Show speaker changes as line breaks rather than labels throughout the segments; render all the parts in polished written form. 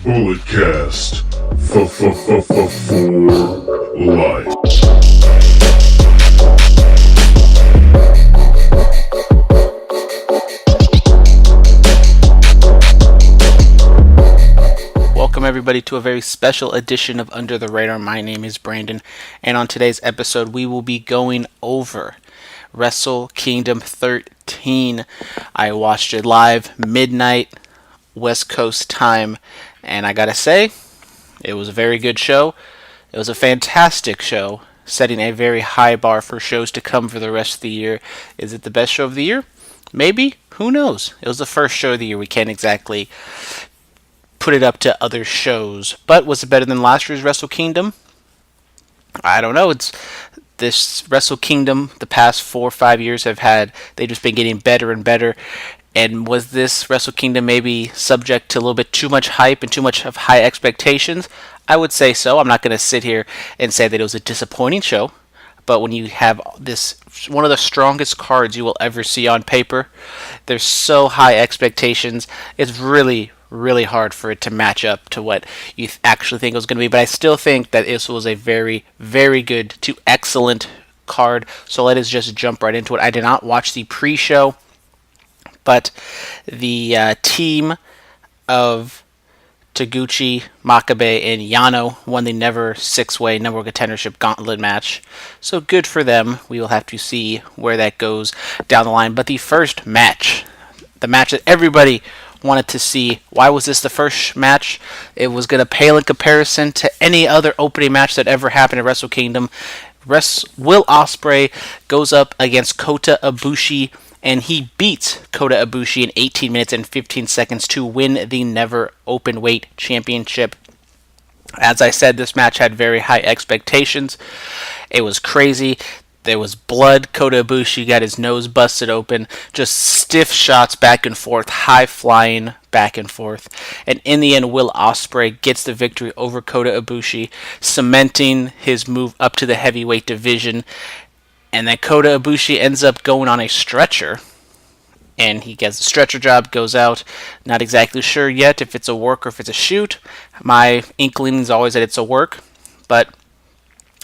Bulletcast for life.
Welcome everybody to a very special edition of Under the Radar. My name is Brandon, and on today's episode we will be going over Wrestle Kingdom 13. I watched it live, midnight, West Coast time, and I gotta say, it was a very good show. It was a fantastic show, setting a very high bar for shows to come for the rest of the year. Is it the best show of the year? Maybe. Who knows? It was the first show of the year. We can't exactly put it up to other shows. But was it better than last year's Wrestle Kingdom? I don't know. It's this Wrestle Kingdom, the past 4 or 5 years they've just been getting better and better. And was this Wrestle Kingdom maybe subject to a little bit too much hype and too much of high expectations? I would say so. I'm not going to sit here and say that it was a disappointing show. But when you have this, one of the strongest cards you will ever see on paper, there's so high expectations. It's really hard for it to match up to what you actually think it was going to be. But I still think that this was a very, very good to excellent card. So let us just jump right into it. I did not watch the pre-show, but the team of Taguchi, Makabe, and Yano won the Never Six-Way Number One Contendership Gauntlet match. So good for them. We will have to see where that goes down the line. But the first match, the match that everybody wanted to see. Why was this the first match? It was going to pale in comparison to any other opening match that ever happened at Wrestle Kingdom. Will Ospreay goes up against Kota Ibushi, and he beats Kota Ibushi in 18 minutes and 15 seconds to win the Never Openweight Championship. As I said, this match had very high expectations. It was crazy. There was blood. Kota Ibushi got his nose busted open. Just stiff shots back and forth, high flying back and forth. And in the end, Will Ospreay gets the victory over Kota Ibushi, cementing his move up to the heavyweight division. And then Kota Ibushi ends up going on a stretcher. And he gets the stretcher job, goes out. Not exactly sure yet if it's a work or if it's a shoot. My inkling is always that it's a work. But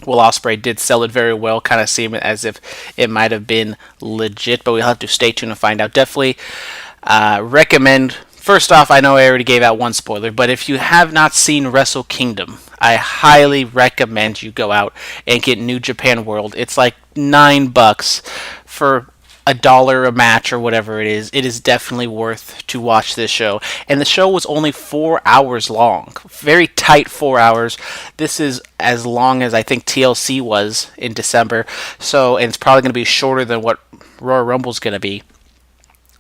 Will Ospreay did sell it very well, kind of seeming as if it might have been legit, but we'll have to stay tuned and find out. Definitely recommend. First off, I know I already gave out one spoiler, but if you have not seen Wrestle Kingdom, I highly recommend you go out and get New Japan World. It's like $9 for $1 a match or whatever it is. It is definitely worth to watch this show. And the show was only 4 hours long. Very tight 4 hours. This is as long as I think TLC was in December. And it's probably going to be shorter than what Royal Rumble's going to be.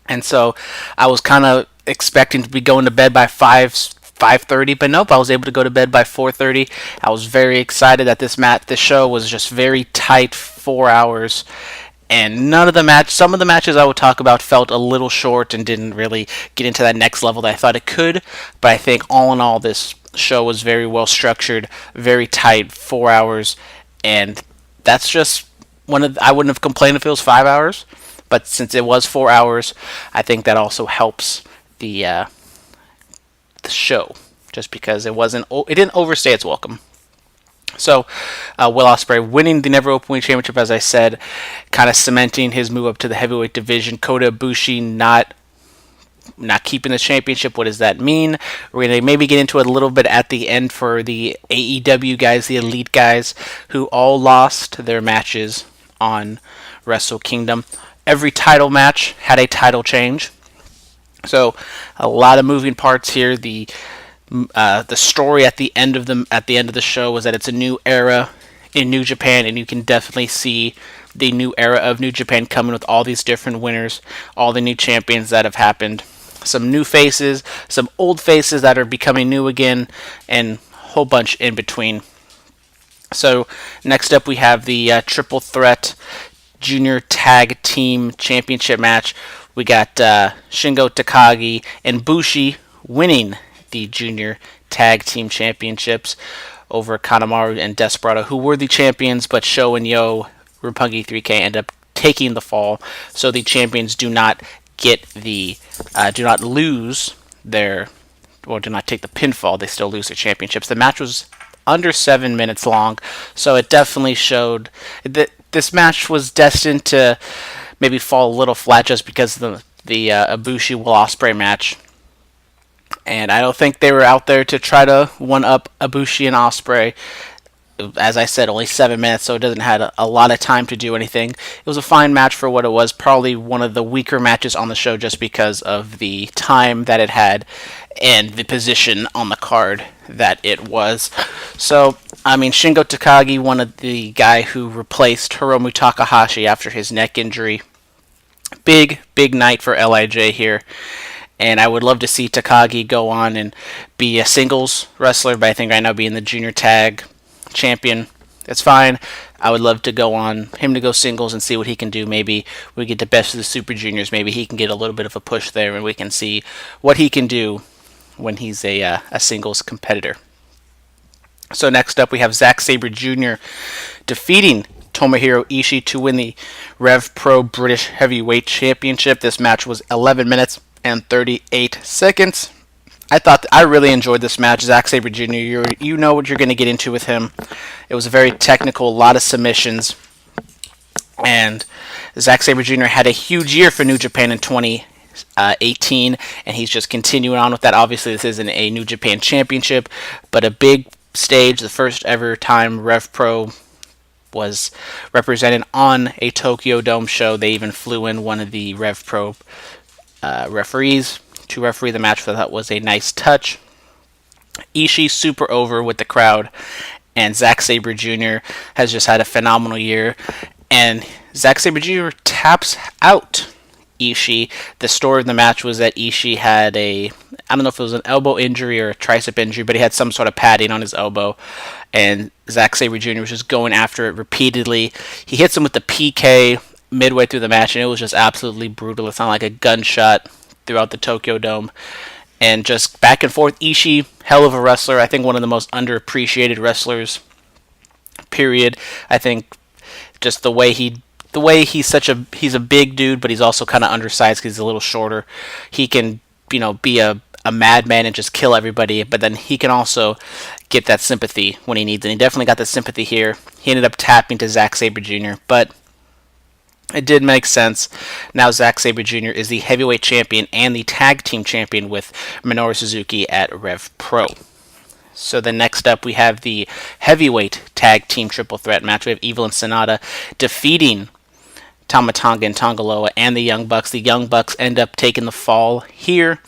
And so I was kind of expecting to be going to bed by 5:30, but nope, I was able to go to bed by 4:30. I was very excited that this show was just very tight 4 hours. And some of the matches I would talk about felt a little short and didn't really get into that next level that I thought it could. But I think all in all, this show was very well structured, very tight, 4 hours. And that's just I wouldn't have complained if it was 5 hours. But since it was 4 hours, I think that also helps the show. Just because it didn't overstay its welcome. So, Will Ospreay winning the Never Openweight Championship, as I said, kind of cementing his move up to the heavyweight division. Kota Ibushi not keeping the championship. What does that mean? We're going to maybe get into it a little bit at the end for the AEW guys, the Elite guys, who all lost their matches on Wrestle Kingdom. Every title match had a title change. So, a lot of moving parts here. The story at the end of the show was that it's a new era in New Japan, and you can definitely see the new era of New Japan coming with all these different winners, all the new champions that have happened, some new faces, some old faces that are becoming new again, and a whole bunch in between. So next up we have the Triple Threat Junior Tag Team Championship match. We got Shingo Takagi and Bushi winning the Junior Tag Team Championships over Kanemaru and Desperado, who were the champions, but Sho and Yo, Roppongi 3K, end up taking the fall, so the champions do not lose their or did not take the pinfall, they still lose their championships. The match was under 7 minutes long, so it definitely showed that this match was destined to maybe fall a little flat just because of the Ibushi Will Ospreay match. And I don't think they were out there to try to one up Ibushi and Ospreay. As I said, only 7 minutes, so it doesn't have a lot of time to do anything. It was a fine match for what it was. Probably one of the weaker matches on the show just because of the time that it had and the position on the card that it was. So, I mean, Shingo Takagi, one of the guy who replaced Hiromu Takahashi after his neck injury. Big night for LIJ here. And I would love to see Takagi go on and be a singles wrestler, but I think right now being the junior tag champion, that's fine. I would love to go on him to go singles and see what he can do. Maybe we get the best of the Super Juniors. Maybe he can get a little bit of a push there, and we can see what he can do when he's a singles competitor. So next up, we have Zack Sabre Jr. defeating Tomohiro Ishii to win the Rev Pro British Heavyweight Championship. This match was 11 minutes and 38 seconds. I really enjoyed this match. Zack Sabre Jr., you know what you're going to get into with him. It was a very technical, a lot of submissions. And Zack Sabre Jr. had a huge year for New Japan in 2018, and he's just continuing on with that. Obviously, this isn't a New Japan Championship, but a big stage, the first ever time Rev Pro was represented on a Tokyo Dome show. They even flew in one of the Rev Pro referees to referee the match. For that was a nice touch. Ishii super over with the crowd, and Zack Sabre Jr. has just had a phenomenal year. And Zack Sabre Jr. taps out Ishii. The story of the match was that Ishii had I don't know if it was an elbow injury or a tricep injury, but he had some sort of padding on his elbow, and Zack Sabre Jr. was just going after it repeatedly. He hits him with the PK midway through the match, and it was just absolutely brutal. It sounded like a gunshot throughout the Tokyo Dome. And just back and forth. Ishii, hell of a wrestler. I think one of the most underappreciated wrestlers, period. I think just the way he's a big dude, but he's also kind of undersized because he's a little shorter. He can, be a madman and just kill everybody, but then he can also get that sympathy when he needs it. And he definitely got the sympathy here. He ended up tapping to Zack Sabre Jr., but it did make sense. Now Zack Sabre Jr. is the heavyweight champion and the tag team champion with Minoru Suzuki at Rev Pro. So then next up we have the heavyweight tag team triple threat match. We have Evil and Sonata defeating Tama Tonga and Tonga Loa and the Young Bucks. The Young Bucks end up taking the fall here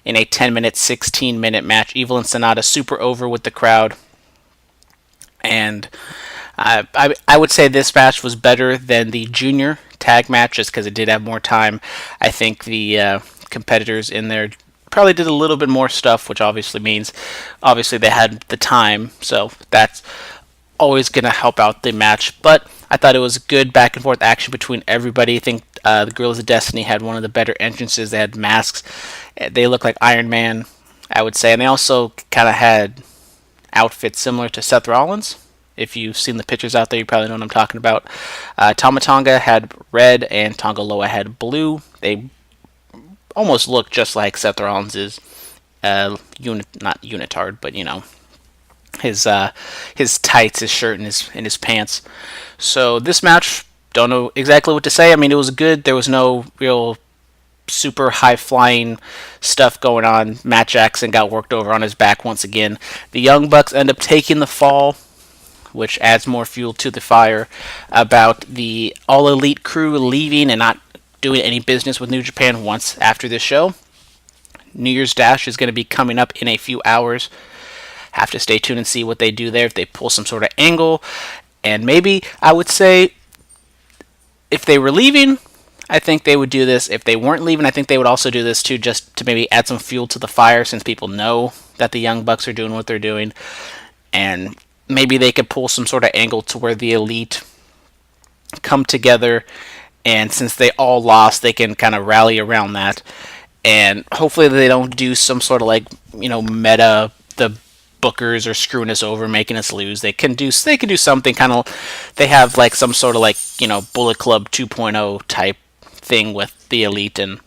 in a 10-minute, 16-minute match. Evil and Sonata super over with the crowd. And I would say this match was better than the junior tag match just because it did have more time. I think the competitors in there probably did a little bit more stuff, which obviously means they had the time, so that's always going to help out the match. But I thought it was good back and forth action between everybody. I think the Guerrillas of Destiny had one of the better entrances. They had masks. They looked like Iron Man, I would say. And they also kind of had outfits similar to Seth Rollins. If you've seen the pictures out there, you probably know what I'm talking about. Tama Tonga had red and Tonga Loa had blue. They almost looked just like Seth Rollins' not unitard, but his tights, his shirt, and his pants. So this match, don't know exactly what to say. I mean, it was good. There was no real super high-flying stuff going on. Matt Jackson got worked over on his back once again. The Young Bucks end up taking the fall, which adds more fuel to the fire, about the All Elite crew leaving and not doing any business with New Japan once after this show. New Year's Dash is going to be coming up in a few hours. Have to stay tuned and see what they do there, if they pull some sort of angle. And maybe, I would say, if they were leaving, I think they would do this. If they weren't leaving, I think they would also do this too, just to maybe add some fuel to the fire, since people know that the Young Bucks are doing what they're doing. And maybe they could pull some sort of angle to where the Elite come together, and since they all lost, they can kind of rally around that. And hopefully they don't do some sort of meta, the bookers are screwing us over, making us lose. They can do something kind of, they have some sort of Bullet Club 2.0 type thing with the Elite and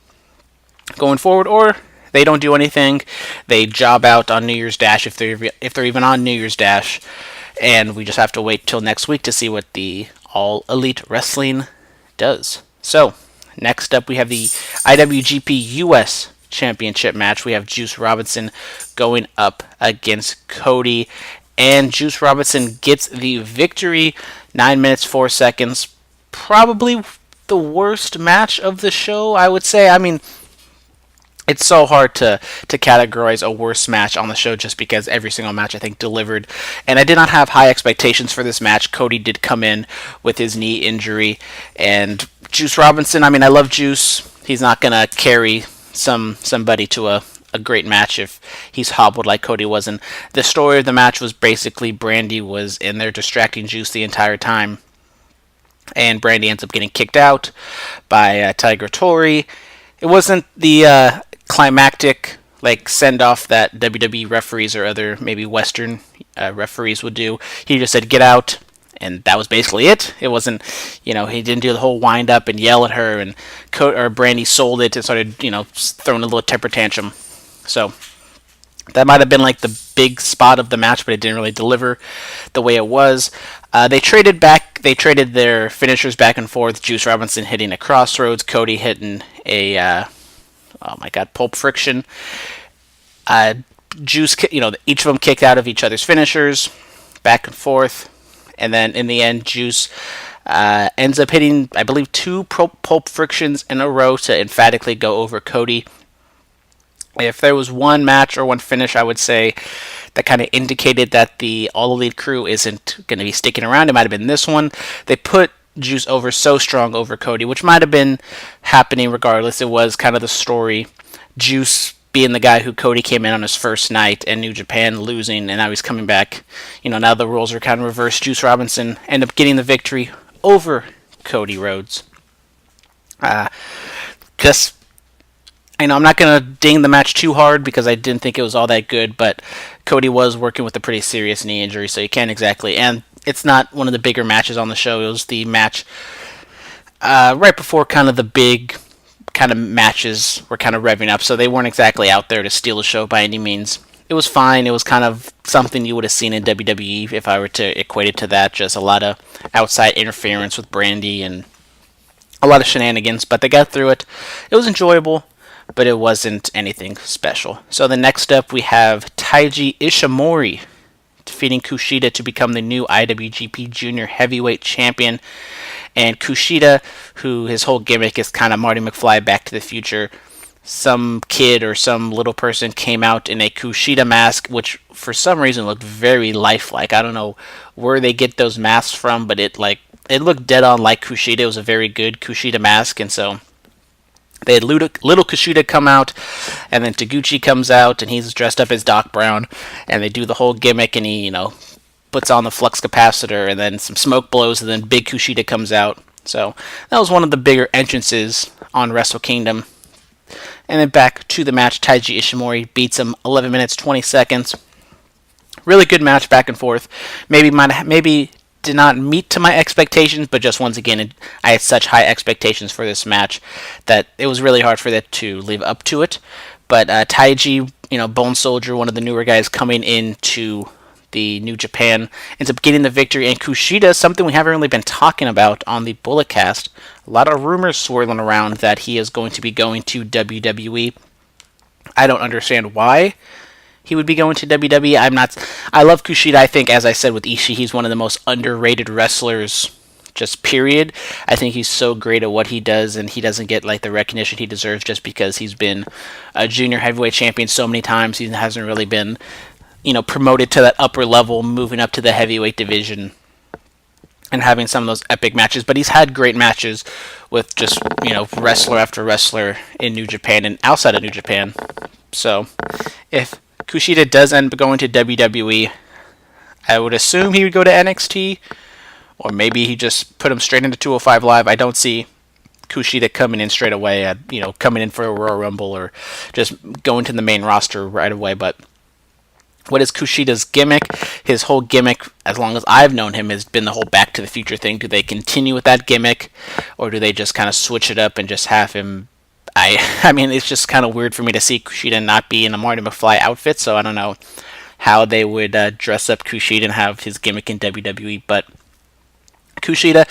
going forward, or They don't do anything. They job out on New Year's Dash if they're even on New Year's Dash, and we just have to wait till next week to see what the All Elite Wrestling does. So, next up we have the IWGP US Championship match. We have Juice Robinson going up against Cody, and Juice Robinson gets the victory. 9 minutes 4 seconds. Probably the worst match of the show, I would say. I mean, it's so hard to categorize a worst match on the show just because every single match I think delivered. And I did not have high expectations for this match. Cody did come in with his knee injury, and Juice Robinson, I mean, I love Juice. He's not gonna carry somebody to a great match if he's hobbled like Cody was. And the story of the match was basically Brandy was in there distracting Juice the entire time, and Brandy ends up getting kicked out by Tiger Tori. It wasn't the climactic like send off that WWE referees or other maybe Western referees would do. He just said get out, and that was basically it. It wasn't, he didn't do the whole wind up and yell at her, and Brandy sold it and started throwing a little temper tantrum. So that might have been like the big spot of the match, but it didn't really deliver the way it was. They traded their finishers back and forth. Juice Robinson hitting a crossroads, Cody hitting a pulp friction. Juice, each of them kicked out of each other's finishers, back and forth, and then in the end, Juice ends up hitting, I believe, 2 pulp frictions in a row to emphatically go over Cody. If there was one match or one finish, I would say that kind of indicated that the All Elite crew isn't going to be sticking around, it might have been this one. They put Juice over so strong over Cody, which might have been happening regardless. It was kind of the story. Juice being the guy who Cody came in on his first night and New Japan losing, and now he's coming back. Now the roles are kind of reversed. Juice Robinson ended up getting the victory over Cody Rhodes. I'm not going to ding the match too hard because I didn't think it was all that good, but Cody was working with a pretty serious knee injury, so you can't exactly. And it's not one of the bigger matches on the show. It was the match right before kind of the big kind of matches were kind of revving up, so they weren't exactly out there to steal the show by any means. It was fine. It was kind of something you would have seen in WWE if I were to equate it to that. Just a lot of outside interference with Brandy and a lot of shenanigans, but they got through it. It was enjoyable, but it wasn't anything special. So the next up, we have Taiji Ishimori defeating Kushida to become the new IWGP Junior Heavyweight Champion. And Kushida, who his whole gimmick is kind of Marty McFly Back to the Future, some kid or some little person came out in a Kushida mask, which for some reason looked very lifelike. I don't know where they get those masks from, but it looked dead on like Kushida. It was a very good Kushida mask, and so they had little Kushida come out, and then Taguchi comes out, and he's dressed up as Doc Brown, and they do the whole gimmick, and he, puts on the flux capacitor, and then some smoke blows, and then Big Kushida comes out. So that was one of the bigger entrances on Wrestle Kingdom. And then back to the match, Taiji Ishimori beats him 11 minutes, 20 seconds. Really good match back and forth. Maybe did not meet to my expectations, but just once again, I had such high expectations for this match that it was really hard for that to live up to it. But Taiji, Bone Soldier, one of the newer guys coming into the New Japan, ends up getting the victory. And Kushida, something we haven't really been talking about on the Bulletcast, a lot of rumors swirling around that he is going to be going to WWE. I don't understand why he would be going to WWE. I love Kushida. I think, as I said with Ishii, he's one of the most underrated wrestlers, just period. I think he's so great at what he does, and he doesn't get the recognition he deserves just because he's been a junior heavyweight champion so many times. He hasn't really been, promoted to that upper level, moving up to the heavyweight division and having some of those epic matches. But he's had great matches with just, wrestler after wrestler in New Japan and outside of New Japan. So if Kushida does end up going to WWE, I would assume he would go to NXT, or maybe he just put him straight into 205 Live. I don't see Kushida coming in straight away, coming in for a Royal Rumble or just going to the main roster right away. But what is Kushida's gimmick? His whole gimmick, as long as I've known him, has been the whole Back to the Future thing. Do they continue with that gimmick, or do they just kind of switch it up and just have him, I mean, it's just kind of weird for me to see Kushida not be in a Marty McFly outfit, so I don't know how they would dress up Kushida and have his gimmick in WWE. But Kushida,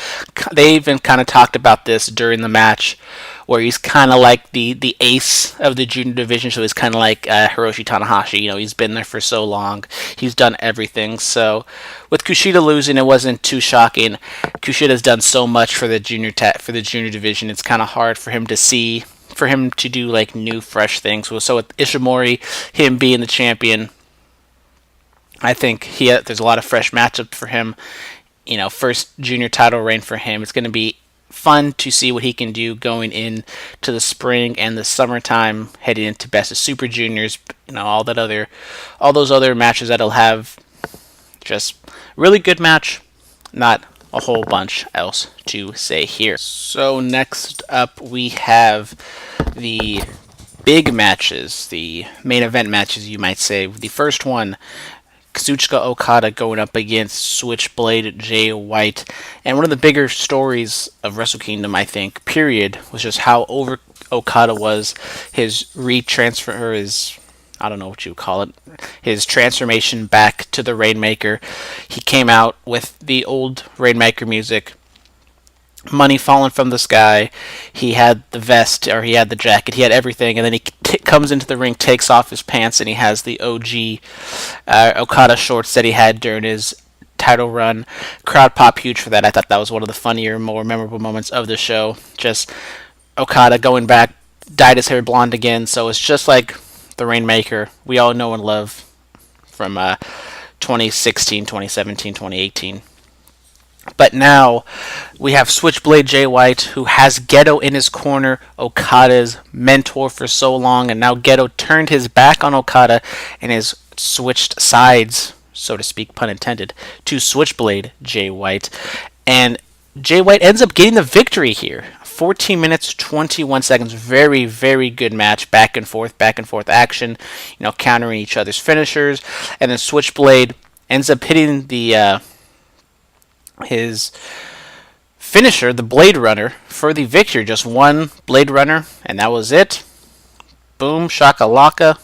they even kind of talked about this during the match, where he's kind of like the ace of the junior division. So he's kind of like Hiroshi Tanahashi. He's been there for so long. He's done everything. So with Kushida losing, it wasn't too shocking. Kushida's done so much for the for the junior division. It's kind of hard for him to do like new, fresh things. So with Ishimori, him being the champion, I think there's a lot of fresh matchups for him. First junior title reign for him. It's going to be fun to see what he can do going into the spring and the summertime, heading into Best of Super Juniors. All those other matches that he'll have. Just really good match. Not a whole bunch else to say here. So next up we have the big matches, the main event matches, you might say. The first one, Kazuchika Okada going up against Switchblade Jay White. And one of the bigger stories of Wrestle Kingdom, I think, period, was just how over Okada was. His retransfer, I don't know what you call it, his transformation back to the Rainmaker. He came out with the old Rainmaker music, money falling from the sky. He had the vest, or he had the jacket, he had everything, and then he comes into the ring, takes off his pants, and he has the OG Okada shorts that he had during his title run. Crowd pop huge for that. I thought that was one of the funnier, more memorable moments of the show. Just Okada going back, dyed his hair blonde again, so it's just like the Rainmaker we all know and love from 2016, 2017, 2018. But now we have Switchblade Jay White, who has Geto in his corner, Okada's mentor for so long, and now Geto turned his back on Okada and has switched sides, so to speak, pun intended, to Switchblade Jay White. And Jay White ends up getting the victory here. 14 minutes, 21 seconds. Very, very good match. Back and forth action, countering each other's finishers. And then Switchblade ends up hitting his finisher, the Blade Runner, for the victory. Just one Blade Runner, and that was it. Boom, shakalaka.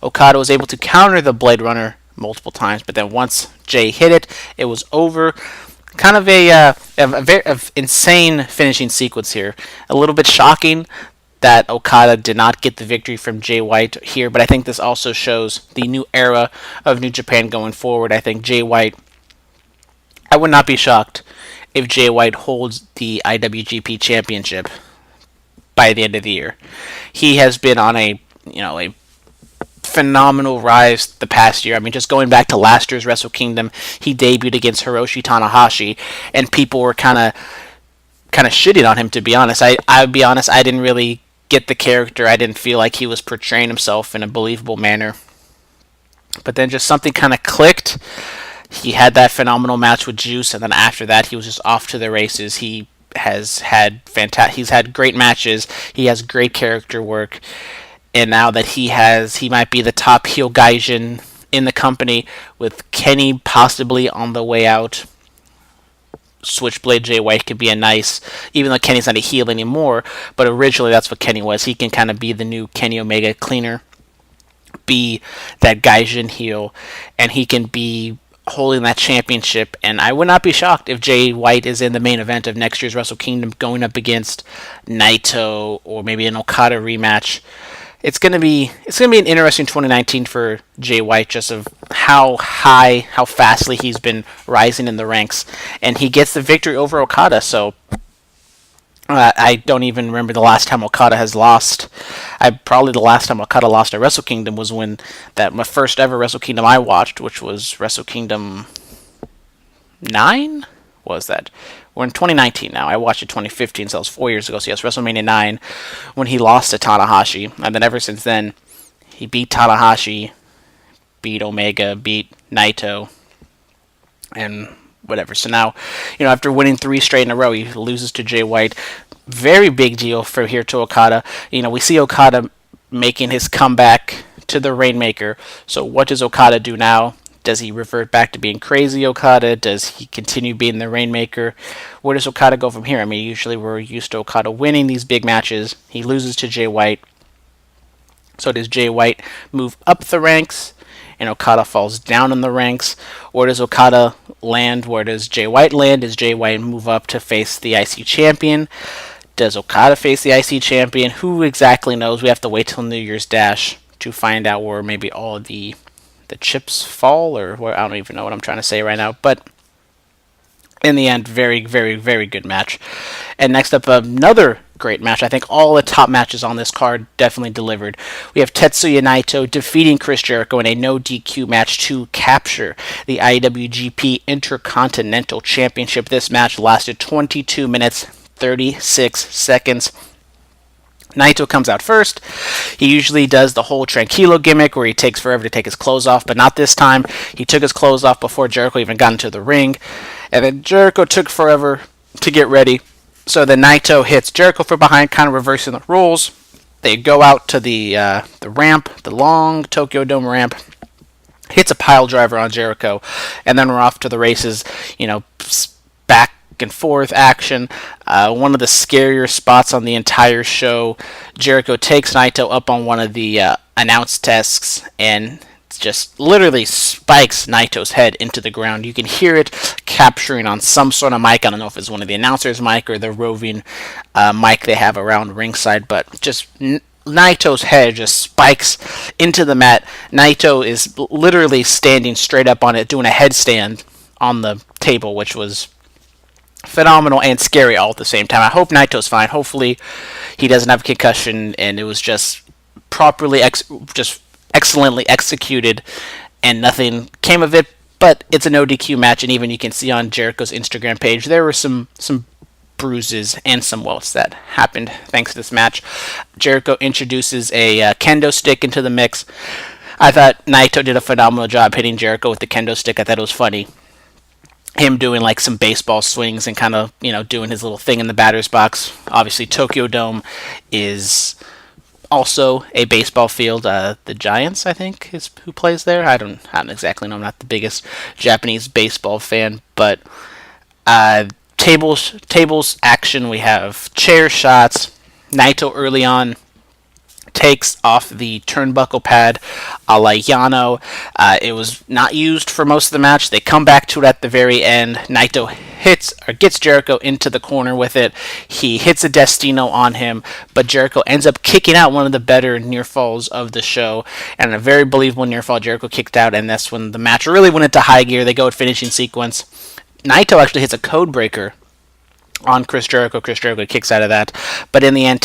Okada was able to counter the Blade Runner multiple times, but then once Jay hit it, it was over. Kind of a very insane finishing sequence here. A little bit shocking that Okada did not get the victory from Jay White here, but I think this also shows the new era of New Japan going forward. I think I would not be shocked if Jay White holds the IWGP Championship by the end of the year. He has been on a phenomenal rise the past year. I mean, just going back to last year's Wrestle Kingdom, he debuted against Hiroshi Tanahashi, and people were kind of shitting on him, to be honest. I'll be honest, I didn't really get the character. I didn't feel like he was portraying himself in a believable manner. But then just something kind of clicked. He had that phenomenal match with Juice, and then after that, he was just off to the races. He's had great matches. He has great character work, and now that he might be the top heel gaijin in the company, with Kenny possibly on the way out. Switchblade Jay White could be even though Kenny's not a heel anymore, but originally that's what Kenny was. He can kind of be the new Kenny Omega cleaner, be that gaijin heel, and he can be holding that championship. And I would not be shocked if Jay White is in the main event of next year's Wrestle Kingdom, going up against Naito or maybe an Okada rematch. It's gonna be an interesting 2019 for Jay White, just of how fastly he's been rising in the ranks, and he gets the victory over Okada. So I don't even remember the last time Okada has lost. Probably the last time Okada lost at Wrestle Kingdom was my first ever Wrestle Kingdom I watched, which was Wrestle Kingdom 9. Was that? We're in 2019 now. I watched it 2015, so that was 4 years ago. So yes, WrestleMania 9, when he lost to Tanahashi, and then ever since then, he beat Tanahashi, beat Omega, beat Naito, and whatever. So now, after winning 3 straight in a row, he loses to Jay White. Very big deal for Hiroto Okada. We see Okada making his comeback to the Rainmaker. So what does Okada do now? Does he revert back to being crazy Okada? Does he continue being the Rainmaker? Where does Okada go from here? I mean, usually we're used to Okada winning these big matches. He loses to Jay White. So does Jay White move up the ranks and Okada falls down in the ranks? Or does Okada land? Where does Jay White land? Does Jay White move up to face the IC champion? Does Okada face the IC champion? Who exactly knows? We have to wait till New Year's Dash to find out where maybe all of the chips fall, or where, I don't even know what I'm trying to say right now. But in the end, very, very, very good match. And next up, another great match. I think all the top matches on this card definitely delivered. We have Tetsuya Naito defeating Chris Jericho in a no DQ match to capture the IWGP Intercontinental Championship. This match lasted 22 minutes, 36 seconds. Naito comes out first. He usually does the whole Tranquilo gimmick where he takes forever to take his clothes off, but not this time. He took his clothes off before Jericho even got into the ring, and then Jericho took forever to get ready. So then Naito hits Jericho from behind, kind of reversing the rules. They go out to the ramp, the long Tokyo Dome ramp, hits a pile driver on Jericho, and then we're off to the races. Back and forth action. One of the scarier spots on the entire show. Jericho takes Naito up on one of the announce desks and just literally spikes Naito's head into the ground. You can hear it capturing on some sort of mic. I don't know if it's one of the announcers' mic or the roving mic they have around ringside, but just Naito's head just spikes into the mat. Naito is literally standing straight up on it, doing a headstand on the table, which was phenomenal and scary all at the same time. I hope Naito's fine. Hopefully he doesn't have a concussion and it was just properly just excellently executed and nothing came of it. But it's a no DQ match, and even you can see on Jericho's Instagram page there were some bruises and some welts that happened thanks to this match. Jericho introduces a kendo stick into the mix. I thought Naito did a phenomenal job hitting Jericho with the kendo stick. I thought it was funny, him doing like some baseball swings and kind of, doing his little thing in the batter's box. Obviously, Tokyo Dome is also a baseball field. The Giants, I think, is who plays there. I don't exactly know. I'm not the biggest Japanese baseball fan, but tables action. We have chair shots. Naito early on takes off the turnbuckle pad a la Yano. It was not used for most of the match. They come back to it at the very end. Naito gets Jericho into the corner with it. He hits a Destino on him, but Jericho ends up kicking out one of the better near falls of the show, and a very believable near fall. Jericho kicked out, and that's when the match really went into high gear. They go with finishing sequence. Naito actually hits a code breaker on Chris Jericho. Chris Jericho kicks out of that. But in the end,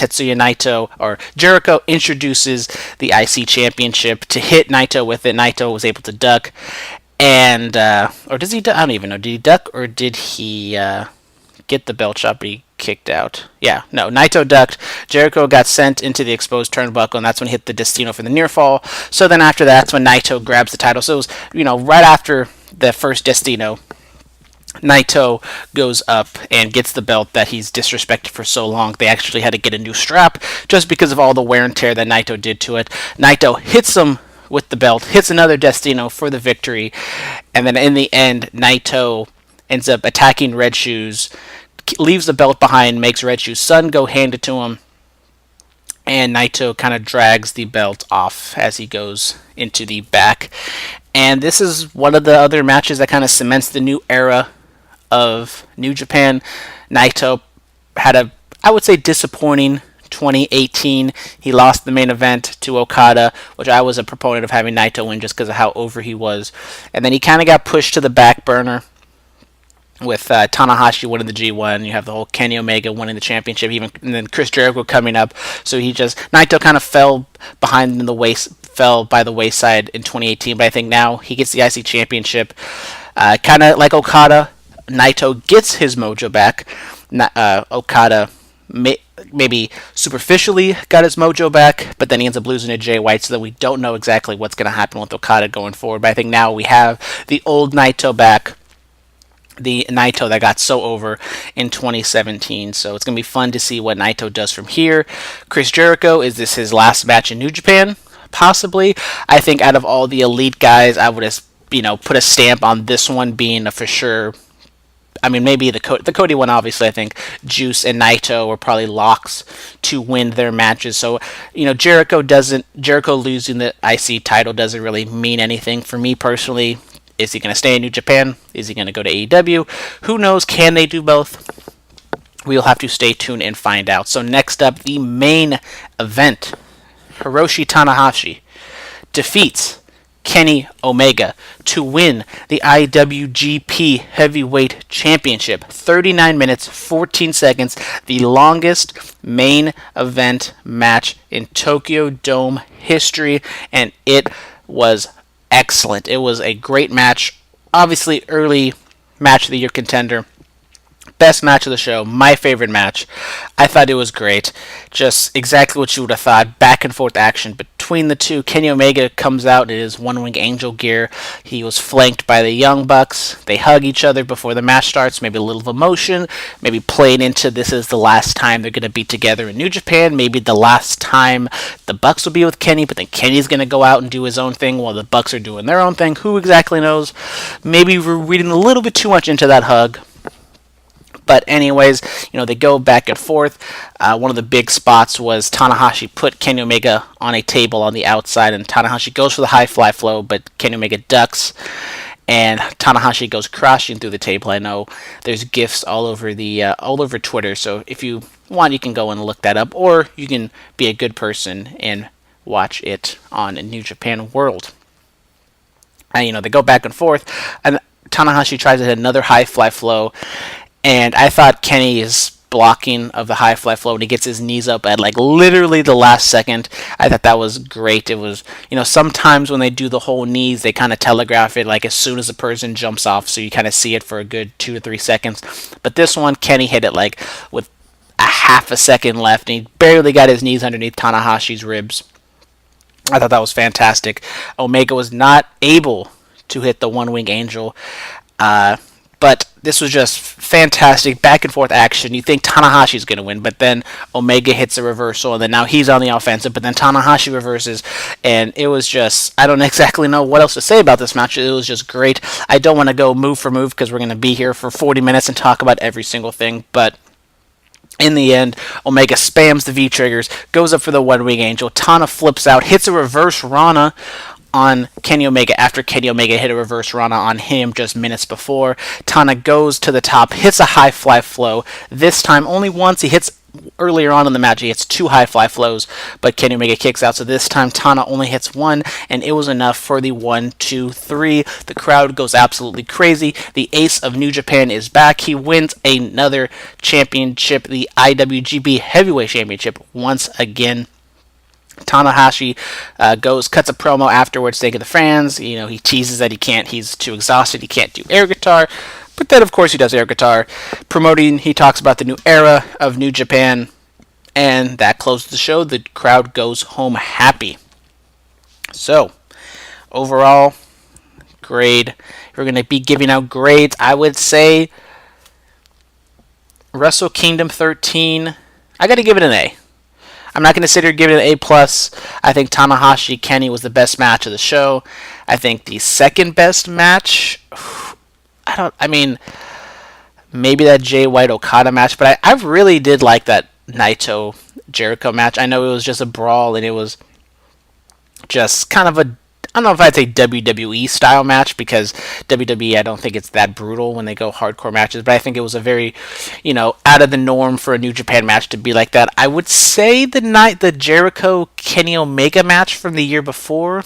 Jericho introduces the IC Championship to hit Naito with it. Naito was able to duck. And, or does he duck? I don't even know. Did he duck or did he get the belt shot but he kicked out? Yeah, no. Naito ducked. Jericho got sent into the exposed turnbuckle, and that's when he hit the Destino for the near fall. So then after that's when Naito grabs the title. So it was, right after the first Destino, Naito goes up and gets the belt that he's disrespected for so long. They actually had to get a new strap just because of all the wear and tear that Naito did to it. Naito hits him with the belt, hits another Destino for the victory, and then in the end, Naito ends up attacking Red Shoes, leaves the belt behind, makes Red Shoes' son go hand it to him, and Naito kind of drags the belt off as he goes into the back. And this is one of the other matches that kind of cements the new era of New Japan. Naito had I would say, disappointing 2018. He lost the main event to Okada, which I was a proponent of having Naito win just because of how over he was. And then he kind of got pushed to the back burner with Tanahashi winning the G1. You have the whole Kenny Omega winning the championship, and then Chris Jericho coming up. So Naito kind of fell by the wayside in 2018. But I think now he gets the IC championship. Kind of like Okada, Naito gets his mojo back. Okada maybe superficially got his mojo back, but then he ends up losing to Jay White, so that we don't know exactly what's going to happen with Okada going forward. But I think now we have the old Naito back, the Naito that got so over in 2017. So it's going to be fun to see what Naito does from here. Chris Jericho, is this his last match in New Japan? Possibly. I think out of all the elite guys, I would put a stamp on this one being a for sure. I mean, maybe the Cody one, obviously, I think Juice and Naito were probably locks to win their matches. So, Jericho losing the IC title doesn't really mean anything for me personally. Is he going to stay in New Japan? Is he going to go to AEW? Who knows? Can they do both? We'll have to stay tuned and find out. So next up, the main event. Hiroshi Tanahashi defeats Kenny Omega to win the IWGP Heavyweight Championship. 39 minutes, 14 seconds, the longest main event match in Tokyo Dome history, and it was excellent. It was a great match. Obviously, early match of the year contender. Best match of the show, my favorite match. I thought it was great. Just exactly what you would have thought. Back and forth action between the two. Kenny Omega comes out in his One Wing Angel gear. He was flanked by the Young Bucks. They hug each other before the match starts. Maybe a little of emotion. Maybe playing into this is the last time they're going to be together in New Japan. Maybe the last time the Bucks will be with Kenny, but then Kenny's going to go out and do his own thing while the Bucks are doing their own thing. Who exactly knows? Maybe we're reading a little bit too much into that hug. But anyways, they go back and forth. One of the big spots was Tanahashi put Kenny Omega on a table on the outside, and Tanahashi goes for the high fly flow, but Kenny Omega ducks, and Tanahashi goes crashing through the table. I know there's GIFs all over Twitter, so if you want, you can go and look that up, or you can be a good person and watch it on New Japan World. And they go back and forth, and Tanahashi tries to hit another high fly flow. And I thought Kenny's blocking of the high fly flow when he gets his knees up at literally the last second, I thought that was great. It was, sometimes when they do the whole knees, they kind of telegraph it as soon as the person jumps off, so you kind of see it for a good 2 to 3 seconds. But this one, Kenny hit it with a half a second left, and he barely got his knees underneath Tanahashi's ribs. I thought that was fantastic. Omega was not able to hit the One Wing Angel. But this was just fantastic back and forth action. You think Tanahashi's going to win, but then Omega hits a reversal, and then now he's on the offensive, but then Tanahashi reverses, and it was just, I don't exactly know what else to say about this match. It was just great. I don't want to go move for move because we're going to be here for 40 minutes and talk about every single thing, but in the end, Omega spams the V-triggers, goes up for the One Wing Angel. Tana flips out, hits a reverse Rana on Kenny Omega after Kenny Omega hit a reverse Rana on him just minutes before. Tana goes to the top, hits a high fly flow. This time only once. He hits earlier on in the match. He hits 2 high fly flows, but Kenny Omega kicks out. So this time Tana only hits 1, and it was enough for the 1, 2, 3. The crowd goes absolutely crazy. The ace of New Japan is back. He wins another championship, the IWGP Heavyweight Championship, once again. Tanahashi cuts a promo afterwards, thanking the fans. He teases that he's too exhausted, he can't do air guitar. But then, of course, he does air guitar. Promoting, he talks about the new era of New Japan. And that closes the show. The crowd goes home happy. So, overall, grade. We're going to be giving out grades. I would say Wrestle Kingdom 13. I got to give it an A. I'm not going to sit here and give it an A+. I think Tanahashi Kenny was the best match of the show. I think the second best match, maybe that Jay White Okada match, but I really did like that Naito Jericho match. I know it was just a brawl, and it was just kind of I don't know if I'd say WWE style match, because WWE, I don't think it's that brutal when they go hardcore matches, but I think it was a very, out of the norm for a New Japan match to be like that. I would say the Jericho Kenny Omega match from the year before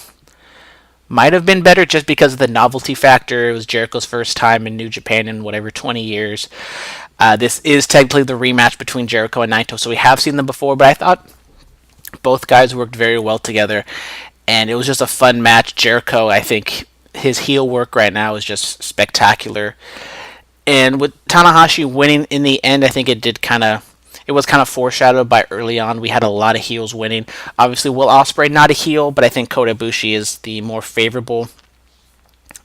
might have been better just because of the novelty factor. It was Jericho's first time in New Japan in 20 years. This is technically the rematch between Jericho and Naito, so we have seen them before, but I thought both guys worked very well together. And it was just a fun match. Jericho, I think his heel work right now is just spectacular. And with Tanahashi winning in the end, I think it was kind of foreshadowed by early on. We had a lot of heels winning. Obviously, Will Ospreay not a heel, but I think Kota Ibushi is the more favorable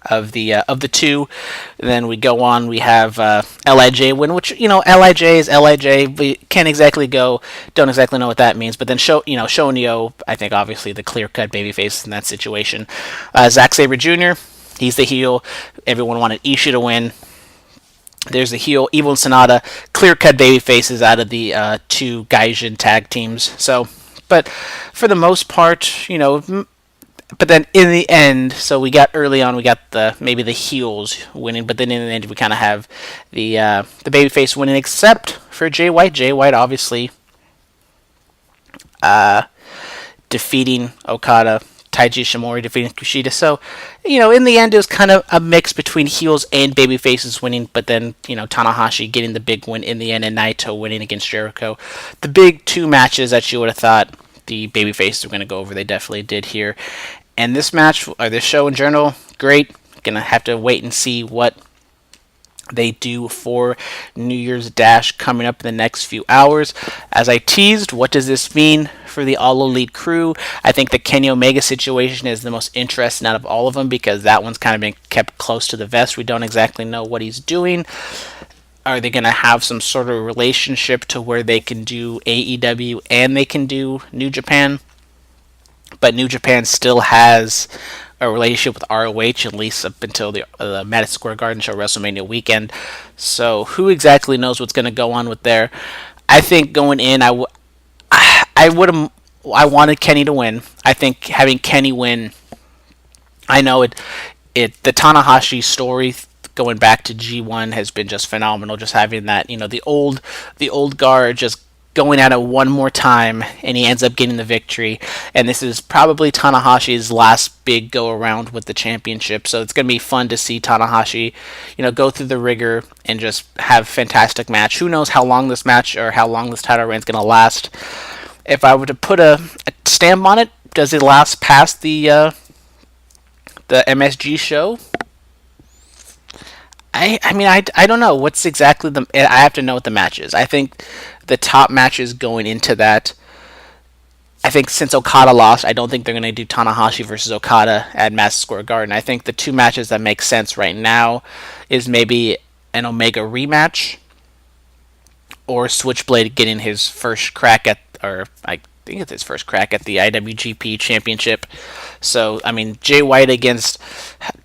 of the two. Then we go on. We have LIJ win, which LIJ is LIJ. We don't exactly know what that means. But then Shonyo, I think obviously the clear cut babyface in that situation. Zack Sabre Jr. He's the heel. Everyone wanted Ishii to win. There's the heel, Evil and Sonata, clear-cut baby faces out of the two Gaijin tag teams. So, but for the most part, but then in the end, so we got early on, we got maybe the heels winning, but then in the end, we kind of have the babyface winning, except for Jay White. Jay White obviously defeating Okada, Taiji Shimori defeating Kushida. So, in the end, it was kind of a mix between heels and babyfaces winning, but then, Tanahashi getting the big win in the end and Naito winning against Jericho. The big two matches that you would have thought the babyfaces were going to go over, they definitely did here. And this match, or this show in general, great. Gonna have to wait and see what they do for New Year's Dash coming up in the next few hours. As I teased, what does this mean for the All Elite crew? I think the Kenny Omega situation is the most interesting out of all of them because that one's kind of been kept close to the vest. We don't exactly know what he's doing. Are they going to have some sort of relationship to where they can do AEW and they can do New Japan? But New Japan still has a relationship with ROH, at least up until the Madison Square Garden show WrestleMania weekend. So who exactly knows what's going to go on with there? I think going in, I wanted Kenny to win. I think having Kenny win, I know the Tanahashi story going back to G1 has been just phenomenal. Just having that, the old guard just going at it one more time, and he ends up getting the victory. And this is probably Tanahashi's last big go around with the championship. So it's going to be fun to see Tanahashi, go through the rigor and just have a fantastic match. Who knows how long this match or how long this title reign is going to last? If I were to put a stamp on it, does it last past the MSG show? I don't know what's exactly I have to know what the match is. I think the top matches going into that, I think since Okada lost, I don't think they're going to do Tanahashi versus Okada at Madison Square Garden. I think the two matches that make sense right now is maybe an Omega rematch or Switchblade getting his first crack at, or I think it's his first crack at the IWGP Championship. So, Jay White against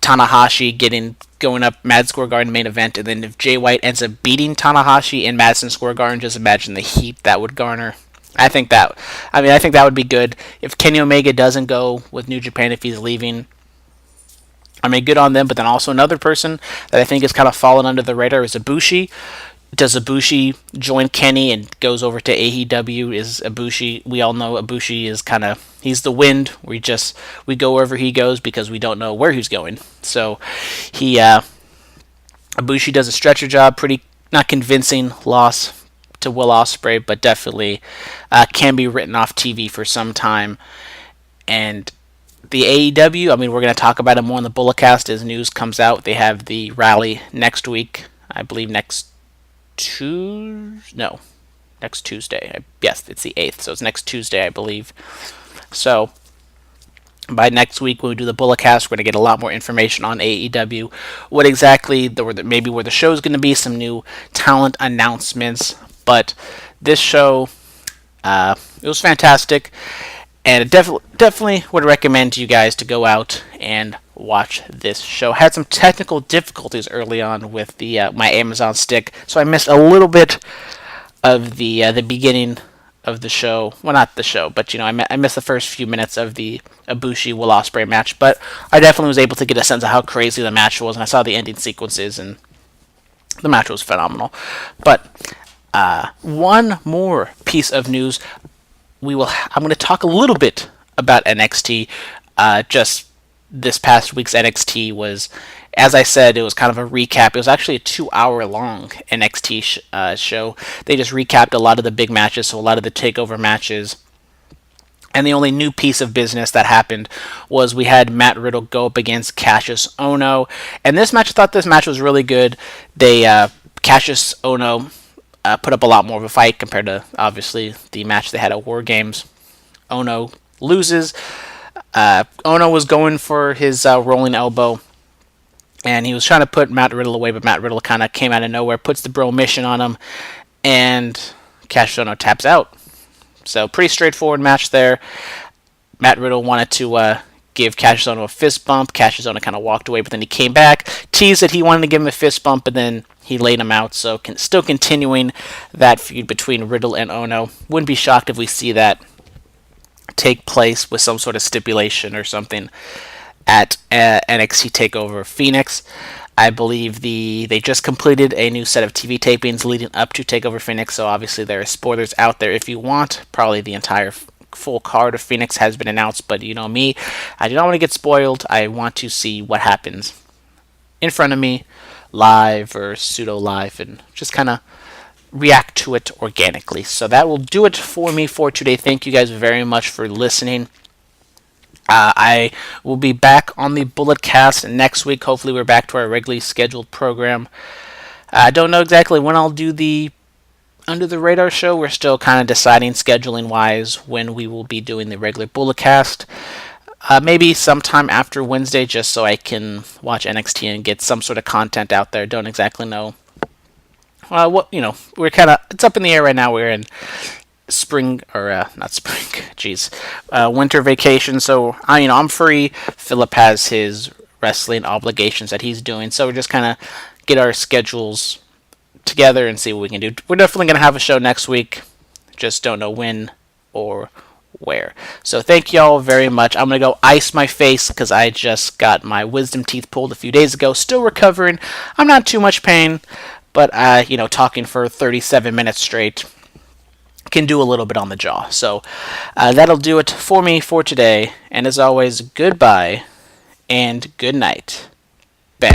Tanahashi going up Madison Square Garden main event, and then if Jay White ends up beating Tanahashi in Madison Square Garden, just imagine the heat that would garner. I think that would be good. If Kenny Omega doesn't go with New Japan, if he's leaving, good on them, but then also another person that I think has kind of fallen under the radar is Ibushi. Does Ibushi join Kenny and goes over to AEW? Is Ibushi? We all know Ibushi is he's the wind. We go wherever he goes because we don't know where he's going. So Ibushi does a stretcher job, pretty not convincing loss to Will Ospreay, but definitely can be written off TV for some time. And the AEW, we're going to talk about it more on the Bulletcast as news comes out. They have the rally next week, I believe next Tuesday. Yes, it's the 8th, so it's next Tuesday, I believe. So by next week, when we do the Bulletcast, we're going to get a lot more information on AEW, what exactly maybe where the show is going to be, some new talent announcements. But this show, it was fantastic, and definitely would recommend you guys to go out and watch this show. Had some technical difficulties early on with my Amazon stick, so I missed a little bit of the beginning of the show. Well, not the show, but I missed the first few minutes of the Ibushi Will Ospreay match. But I definitely was able to get a sense of how crazy the match was, and I saw the ending sequences, and the match was phenomenal. But one more piece of news. I'm going to talk a little bit about NXT. Just this past week's NXT was, as I said, it was kind of a recap. It was actually a 2-hour long NXT show. They just recapped a lot of the big matches, so a lot of the takeover matches. And the only new piece of business that happened was we had Matt Riddle go up against Cassius Ohno. And I thought this match was really good. Cassius Ohno put up a lot more of a fight compared to, obviously, the match they had at War Games. Ohno loses. Ohno was going for his rolling elbow, and he was trying to put Matt Riddle away, but Matt Riddle kind of came out of nowhere, puts the bro mission on him, and Cassius Ohno taps out. So pretty straightforward match there. Matt Riddle wanted to give Cassius Ohno a fist bump. Cassius Ohno kind of walked away, but then he came back, teased that he wanted to give him a fist bump, but then he laid him out. So still continuing that feud between Riddle and Ohno. Wouldn't be shocked if we see that take place with some sort of stipulation or something at NXT TakeOver Phoenix. I believe they just completed a new set of TV tapings leading up to TakeOver Phoenix, so obviously there are spoilers out there if you want. Probably the entire full card of Phoenix has been announced, but you know me, I do not want to get spoiled. I want to see what happens in front of me, live or pseudo live, and just kind of react to it organically. So that will do it for me for today. Thank you guys very much for listening. I will be back on the Bullet Cast next week. Hopefully we're back to our regularly scheduled program. I don't know exactly when I'll do the Under the Radar show. We're still kind of deciding scheduling wise when we will be doing the regular Bullet Cast. Maybe sometime after Wednesday, just so I can watch NXT and get some sort of content out there. Don't exactly know. We're kind of, it's up in the air right now. We're in spring, or not spring, winter vacation. So I'm free. Philip has his wrestling obligations that he's doing. So we're just kind of get our schedules together and see what we can do. We're definitely going to have a show next week. Just don't know when or where. So thank y'all very much. I'm going to go ice my face because I just got my wisdom teeth pulled a few days ago. Still recovering. I'm not too much pain, but talking for 37 minutes straight can do a little bit on the jaw. So that'll do it for me for today. And as always, goodbye and good night. Bang.